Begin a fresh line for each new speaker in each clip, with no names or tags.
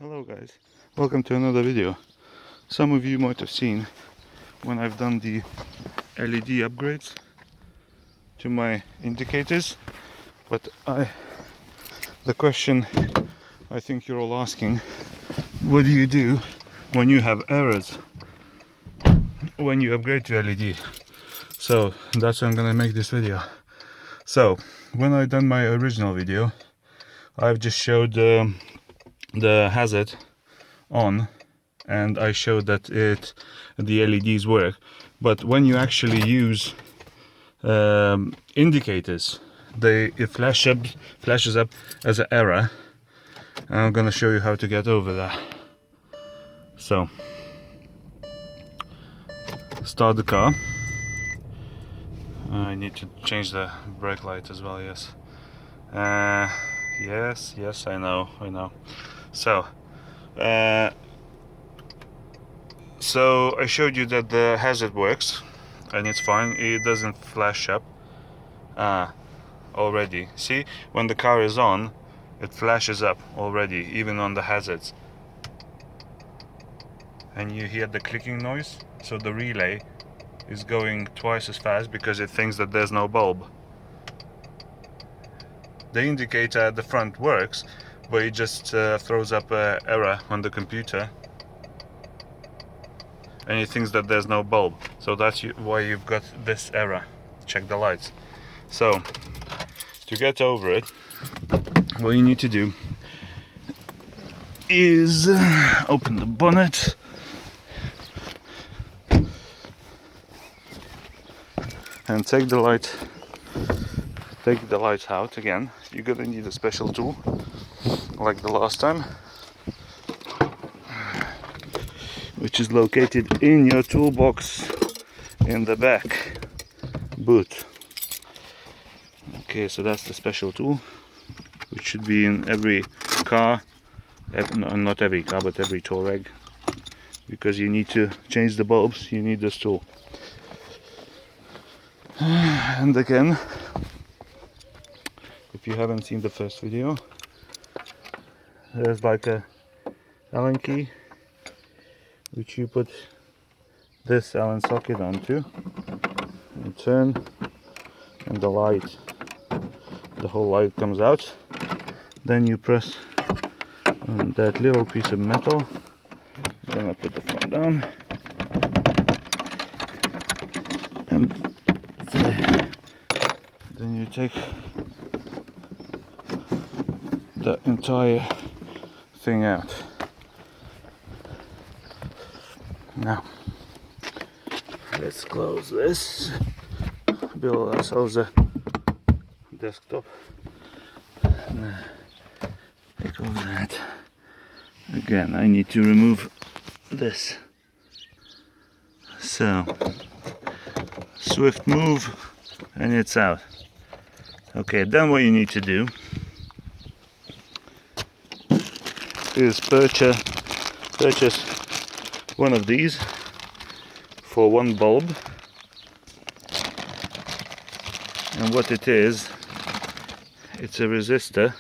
Hello guys, welcome to another video. Some of you might have seen when I've done the LED upgrades to my indicators, but the question I think you're all asking, what do you do when you have errors when you upgrade to LED? So that's why I'm gonna make this video. So when I done my original video, I've just showed the hazard on, and I showed that the LEDs work. But when you actually use indicators, it flashes up as an error, and I'm gonna show you how to get over that. So start the car. I need to change the brake light as well. Yes, yes, I know. So I showed you that the hazard works and it's fine. It doesn't flash up already. See, when the car is on, it flashes up already, even on the hazards. And you hear the clicking noise, so the relay is going twice as fast because it thinks that there's no bulb. The indicator at the front works, but it just throws up an error on the computer, and it thinks that there's no bulb. So that's why you've got this error. Check the lights. So to get over it, what you need to do is open the bonnet and take the lights out again. You're gonna need a special tool like the last time, which is located in your toolbox in the back boot. Okay, so that's the special tool, which should be in every car, not every car, but every Touareg, because you need to change the bulbs, you need this tool. And again, if you haven't seen the first video, there's like a Allen key which you put this Allen socket onto and turn, and the whole light comes out. Then you press on that little piece of metal. I'm gonna put the phone down, and then you take the entire thing out. Now let's close this, build ourselves a desktop. Take all that. Again, I need to remove this. So swift move and it's out. Okay, then what you need to do is purchase one of these for one bulb. And what it is, it's a resistor.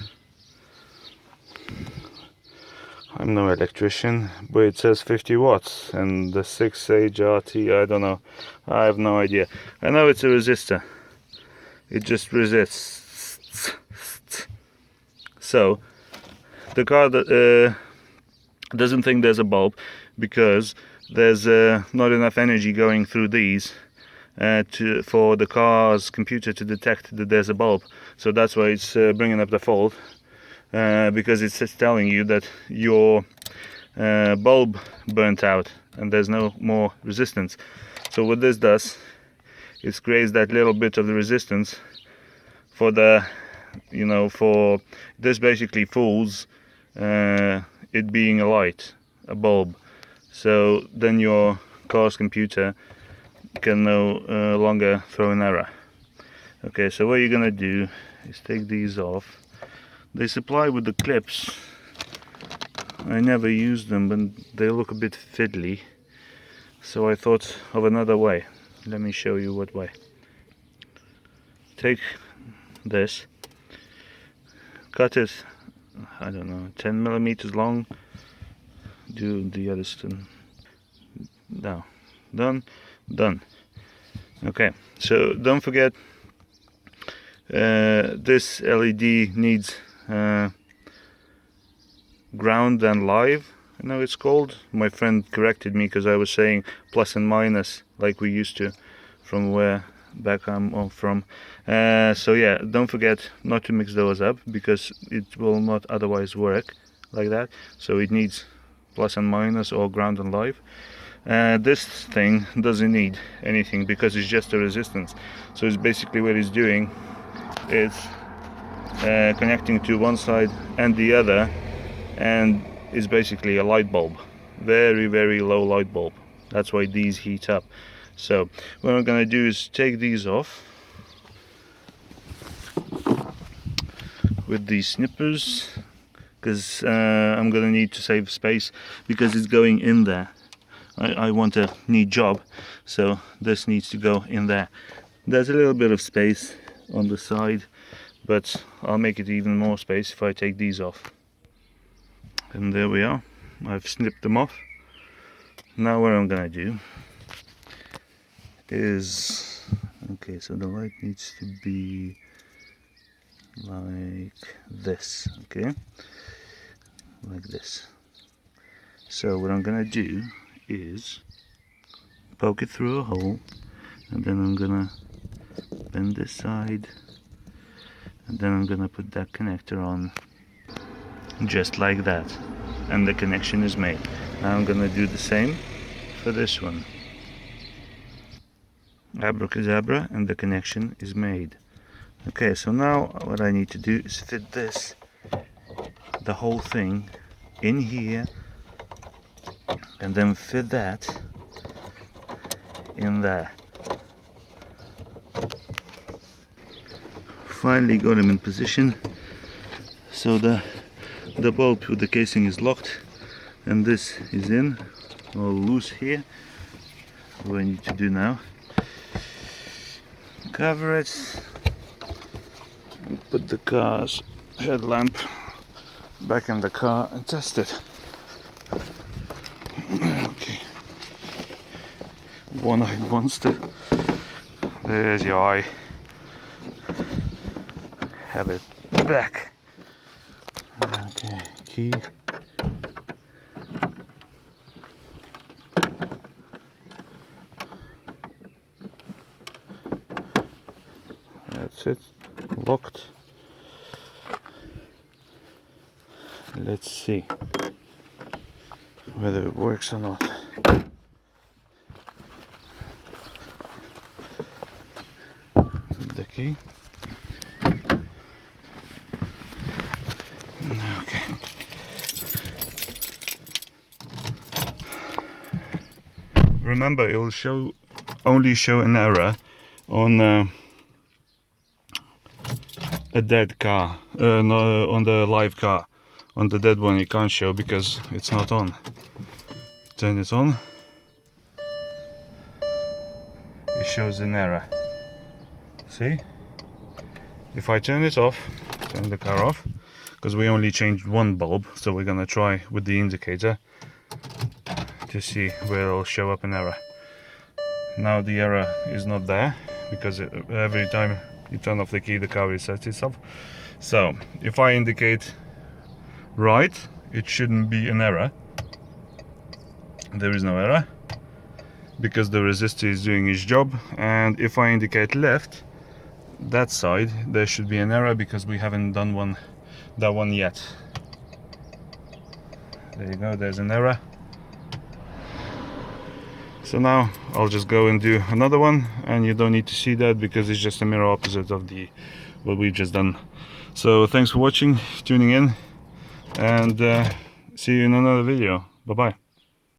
I'm no electrician, but it says 50 watts and the 6HRT, I don't know, I have no idea. I know it's a resistor, it just resists. So the car doesn't think there's a bulb because there's not enough energy going through these for the car's computer to detect that there's a bulb. So that's why it's bringing up the fault, because it's just telling you that your bulb burnt out and there's no more resistance. So what this does is creates that little bit of the resistance for the, for this basically fools it being a light, a bulb. So then your car's computer can no longer throw an error. Okay, so what you're gonna do is take these off. They supply with the clips. I never use them, but they look a bit fiddly, so I thought of another way. Let me show you what way. Take this, cut it, I don't know, 10 millimeters long, do the other stuff. No, done. Okay, so don't forget, this LED needs ground and live, I know it's called. My friend corrected me because I was saying plus and minus like we used to from where back I'm from. So yeah, don't forget not to mix those up because it will not otherwise work like that. So it needs plus and minus or ground and live. This thing doesn't need anything because it's just a resistance. So it's basically what it's doing is connecting to one side and the other, and it's basically a light bulb, very low light bulb. That's why these heat up. So what I'm gonna do is take these off with these snippers, because I'm gonna need to save space because it's going in there. I want a neat job, so this needs to go in there. There's a little bit of space on the side, but I'll make it even more space if I take these off. And there we are, I've snipped them off. Now what I'm gonna do is, okay, so the light needs to be like this, okay, like this. So what I'm gonna do is poke it through a hole, and then I'm gonna bend this side, and then I'm gonna put that connector on just like that, and the connection is made. Now I'm gonna do the same for this one. Abracadabra, and the connection is made. Okay, so now what I need to do is fit this, the whole thing in here, and then fit that in there. Finally got him in position. So the bulb with the casing is locked, and this is in, all loose here. What I need to do now, cover it, and put the car's headlamp back in the car and test it. Okay. One-eyed monster. There's your eye. Have it back. Okay, key. That's it. Locked. Let's see whether it works or not. The key. Okay. Remember, it will only show an error on a dead car, no, on the live car. On the dead one it can't show because it's not on. Turn it on, it shows an error. See? If I turn it off, turn the car off, because we only changed one bulb, so we're gonna try with the indicator to see where it'll show up an error. Now the error is not there because every time you turn off the key, the car resets itself. So if I indicate right, it shouldn't be an error. There is no error because the resistor is doing its job. And if I indicate left, that side, there should be an error because we haven't done that one yet. There you go, there's an error. So now I'll just go and do another one, and you don't need to see that because it's just a mirror opposite of what we've just done. So thanks for watching, tuning in, and see you in another video. Bye bye.